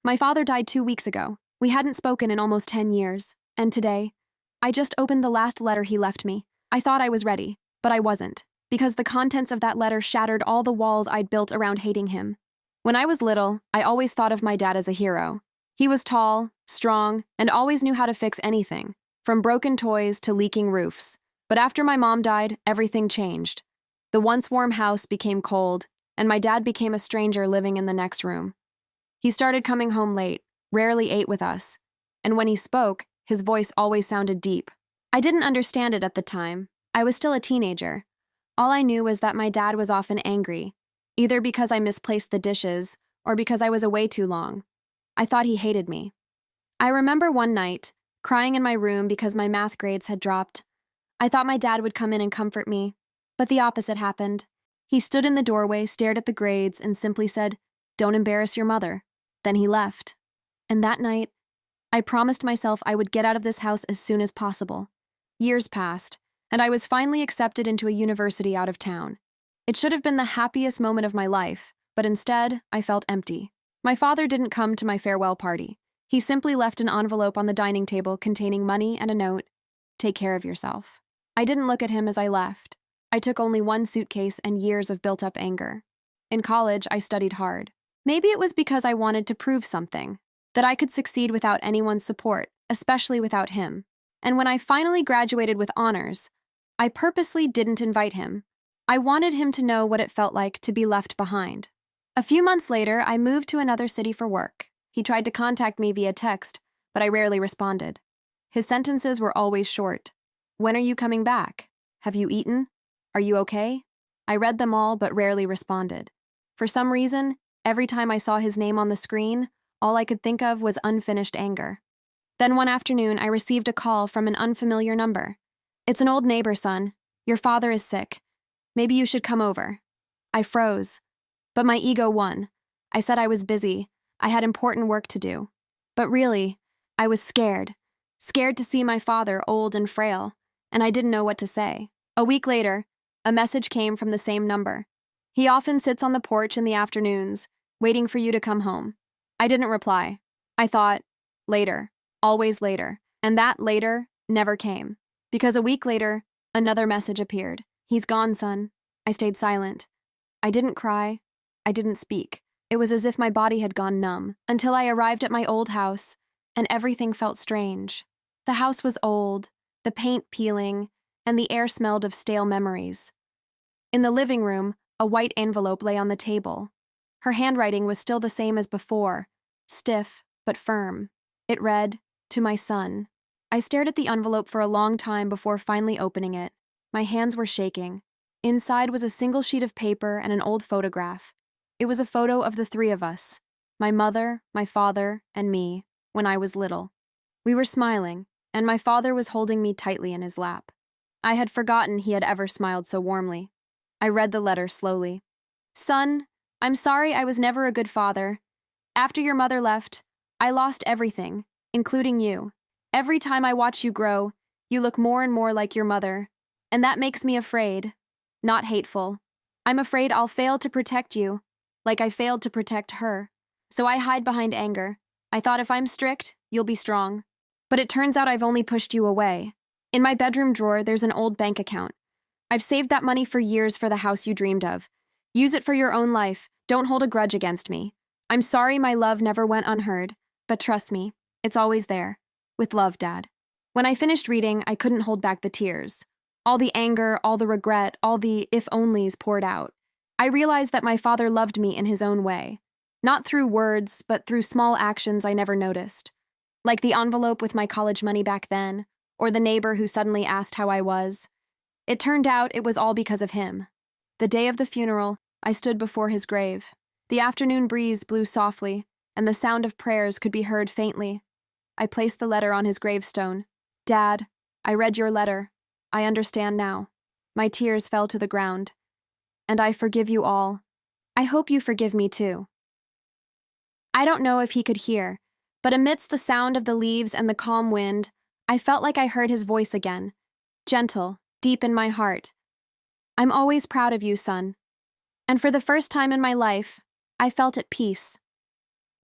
My father died 2 weeks ago. We hadn't spoken in almost 10 years. And today, I just opened the last letter he left me. I thought I was ready, but I wasn't, because the contents of that letter shattered all the walls I'd built around hating him. When I was little, I always thought of my dad as a hero. He was tall, strong, and always knew how to fix anything, from broken toys to leaking roofs. But after my mom died, everything changed. The once warm house became cold, and my dad became a stranger living in the next room. He started coming home late, rarely ate with us, and when he spoke, his voice always sounded deep. I didn't understand it at the time. I was still a teenager. All I knew was that my dad was often angry, either because I misplaced the dishes or because I was away too long. I thought he hated me. I remember one night, crying in my room because my math grades had dropped. I thought my dad would come in and comfort me, but the opposite happened. He stood in the doorway, stared at the grades, and simply said, "Don't embarrass your mother." Then he left. And that night, I promised myself I would get out of this house as soon as possible. Years passed, and I was finally accepted into a university out of town. It should have been the happiest moment of my life, but instead, I felt empty. My father didn't come to my farewell party. He simply left an envelope on the dining table containing money and a note, "Take care of yourself." I didn't look at him as I left. I took only one suitcase and years of built-up anger. In college, I studied hard. Maybe it was because I wanted to prove something, that I could succeed without anyone's support, especially without him. And when I finally graduated with honors, I purposely didn't invite him. I wanted him to know what it felt like to be left behind. A few months later, I moved to another city for work. He tried to contact me via text, but I rarely responded. His sentences were always short. "When are you coming back? Have you eaten? Are you okay?" I read them all, but rarely responded. For some reason, every time I saw his name on the screen, all I could think of was unfinished anger. Then one afternoon, I received a call from an unfamiliar number. "It's an old neighbor, son. Your father is sick. Maybe you should come over." I froze, but my ego won. I said I was busy. I had important work to do. But really, I was scared. Scared to see my father old and frail, and I didn't know what to say. A week later, a message came from the same number. "He often sits on the porch in the afternoons, waiting for you to come home." I didn't reply. I thought, later, always later. And that later never came. Because a week later, another message appeared. "He's gone, son." I stayed silent. I didn't cry. I didn't speak. It was as if my body had gone numb, until I arrived at my old house, and everything felt strange. The house was old, the paint peeling, and the air smelled of stale memories. In the living room, a white envelope lay on the table. Her handwriting was still the same as before, stiff but firm. It read, "To my son." I stared at the envelope for a long time before finally opening it. My hands were shaking. Inside was a single sheet of paper and an old photograph. It was a photo of the three of us, my mother, my father, and me, when I was little. We were smiling, and my father was holding me tightly in his lap. I had forgotten he had ever smiled so warmly. I read the letter slowly. "Son, I'm sorry I was never a good father. After your mother left, I lost everything, including you. Every time I watch you grow, you look more and more like your mother, and that makes me afraid, not hateful. I'm afraid I'll fail to protect you, like I failed to protect her. So I hide behind anger. I thought if I'm strict, you'll be strong. But it turns out I've only pushed you away. In my bedroom drawer, there's an old bank account. I've saved that money for years for the house you dreamed of. Use it for your own life. Don't hold a grudge against me. I'm sorry my love never went unheard, but trust me, it's always there. With love, Dad." When I finished reading, I couldn't hold back the tears. All the anger, all the regret, all the if-onlys poured out. I realized that my father loved me in his own way. Not through words, but through small actions I never noticed. Like the envelope with my college money back then, or the neighbor who suddenly asked how I was. It turned out it was all because of him. The day of the funeral, I stood before his grave. The afternoon breeze blew softly, and the sound of prayers could be heard faintly. I placed the letter on his gravestone. "Dad, I read your letter. I understand now." My tears fell to the ground. "And I forgive you all. I hope you forgive me too." I don't know if he could hear, but amidst the sound of the leaves and the calm wind, I felt like I heard his voice again, gentle, deep in my heart. "I'm always proud of you, son." And for the first time in my life, I felt at peace.